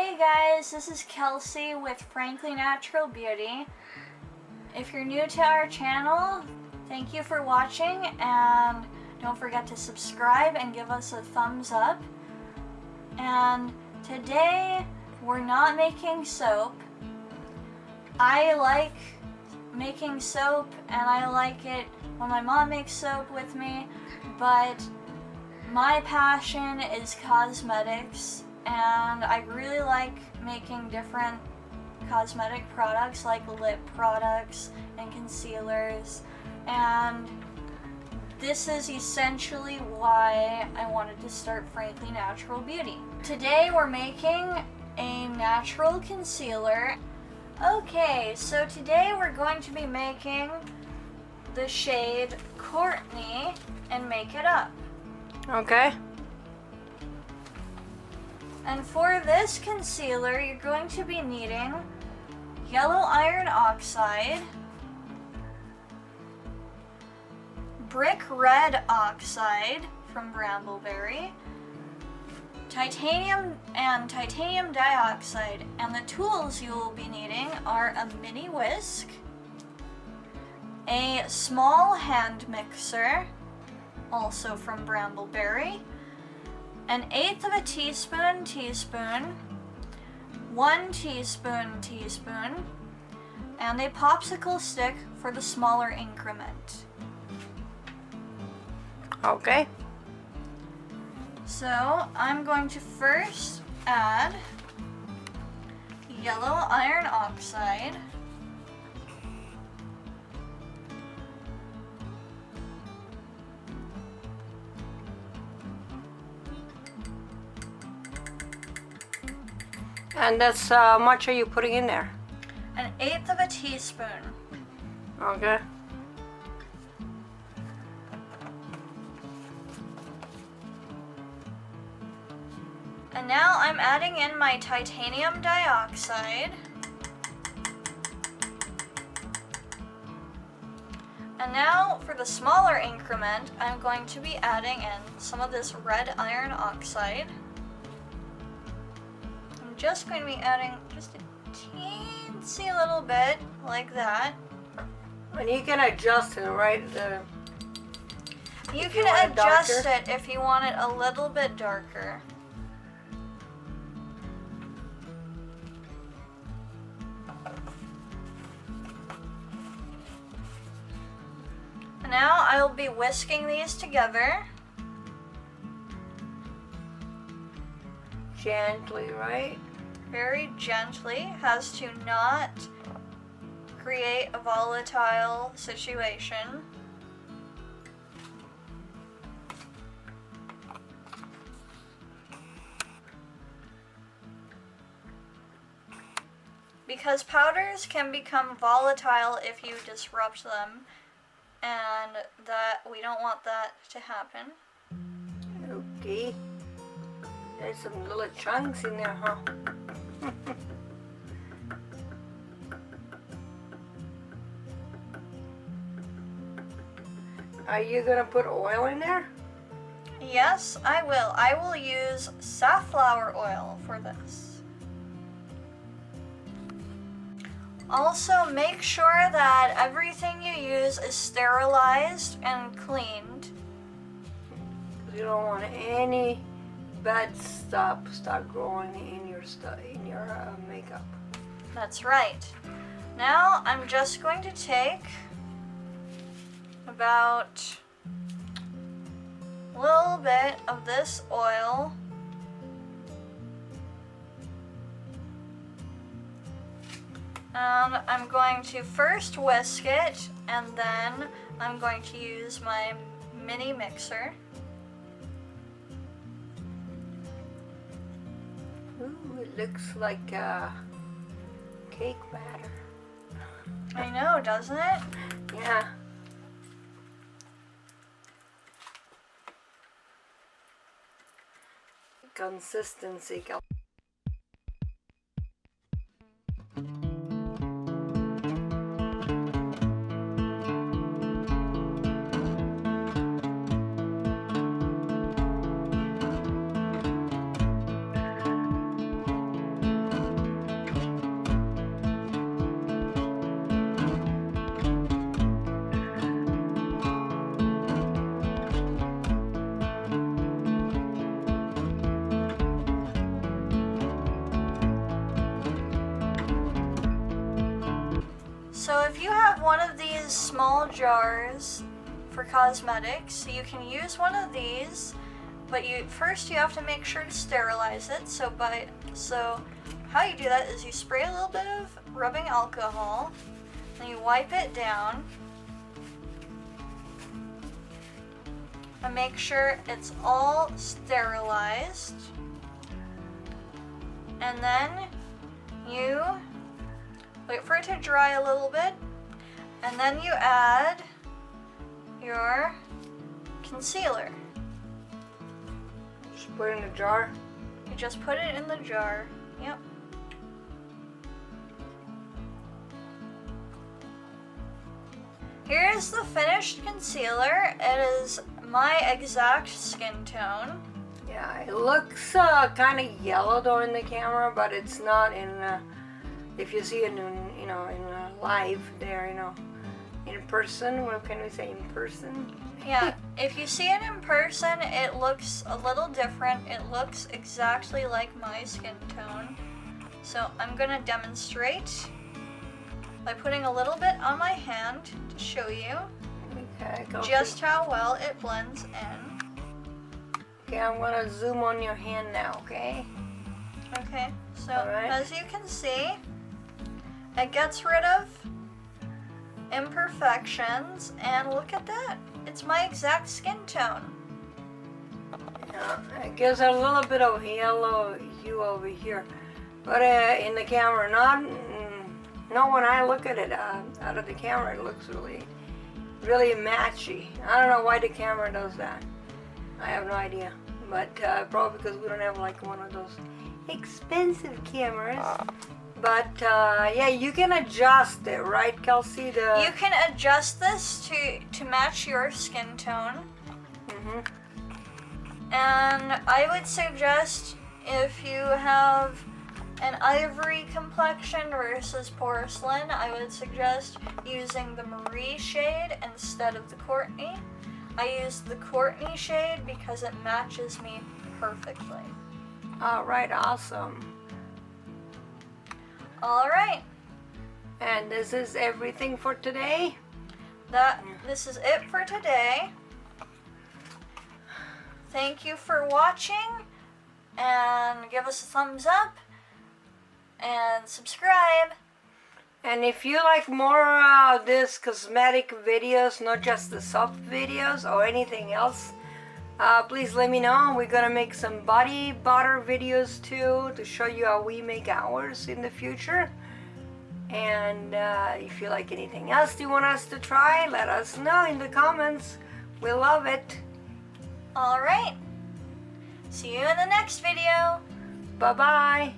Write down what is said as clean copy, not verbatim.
Hey guys, this is Kelcey with Frankly Natural Beauty. If you're new to our channel, thank you for watching, and don't forget to subscribe and give us a thumbs up. And today we're not making soap. I like making soap and I like it when my mom makes soap with me, but my passion is cosmetics, and I really like making different cosmetic products like lip products and concealers, and this is essentially why I wanted to start Frankly Natural Beauty. Today we're making a natural concealer. Okay, so today we're going to be making the shade Courtney and Make It Up. Okay. And for this concealer, you're going to be needing yellow iron oxide, brick red oxide from Brambleberry, titanium and titanium dioxide, and the tools you will be needing are a mini whisk, a small hand mixer, also from Brambleberry, 1/8 of a teaspoon, 1 teaspoon, and a popsicle stick for the smaller increment. Okay. So I'm going to first add yellow iron oxide, And that's how much are you putting in there? 1/8 of a teaspoon. Okay. And now I'm adding in my titanium dioxide. And now for the smaller increment, I'm going to be adding in some of this red iron oxide. I'm just going to be adding just a teensy little bit, like that. And you can adjust it, right? You If you can want it adjust darker. it if you want it a little bit darker. Now I'll be whisking these together. Gently, right? Very gently, has to not create a volatile situation. Because powders can become volatile if you disrupt them, and that we don't want that to happen. Okay. There's some little chunks in there, huh? Are you gonna put oil in there? Yes, I will. I will use safflower oil for this. Also, make sure that everything you use is sterilized and cleaned. You don't want any bad stuff start growing in your makeup. That's right. Now I'm just going to take about a little bit of this oil and I'm going to first whisk it, and then I'm going to use my mini mixer. Ooh, it looks like cake batter. I know, doesn't it? Yeah. Consistency. have one of these small jars for cosmetics. You can use one of these, but first you have to make sure to sterilize it. So how you do that is you spray a little bit of rubbing alcohol, and you wipe it down, and make sure it's all sterilized. And then you wait for it to dry a little bit, and then you add your concealer. Just put it in a jar. You just put it in the jar. Yep. Here's the finished concealer. It is my exact skin tone. Yeah, it looks kind of yellow though in the camera, but it's not in. If you see it in live there, in person. What can we say, in person? Yeah, if you see it in person, it looks a little different. It looks exactly like my skin tone. So I'm gonna demonstrate by putting a little bit on my hand to show you just how well it blends in. Okay, I'm gonna zoom on your hand now, okay? Okay, so right. As you can see, it gets rid of imperfections, and look at that. It's my exact skin tone. Yeah, it gives a little bit of yellow hue over here, but in the camera, not when I look at it out of the camera, it looks really matchy. I don't know why the camera does that. I have no idea, but probably because we don't have like one of those expensive cameras. But yeah, you can adjust it, right, Kelcey? You can adjust this to match your skin tone. And I would suggest, if you have an ivory complexion versus porcelain, I would suggest using the Marie shade instead of the Courtney. I use the Courtney shade because it matches me perfectly. All right, awesome. All right. And this is everything for today. This is it for today. Thank you for watching, and give us a thumbs up and subscribe. And if you like more of this cosmetic videos, not just the soft videos or anything else, please let me know. We're gonna make some body butter videos too to show you how we make ours in the future. And if you like anything else you want us to try, let us know in the comments. We love it. All right. See you in the next video. Bye-bye.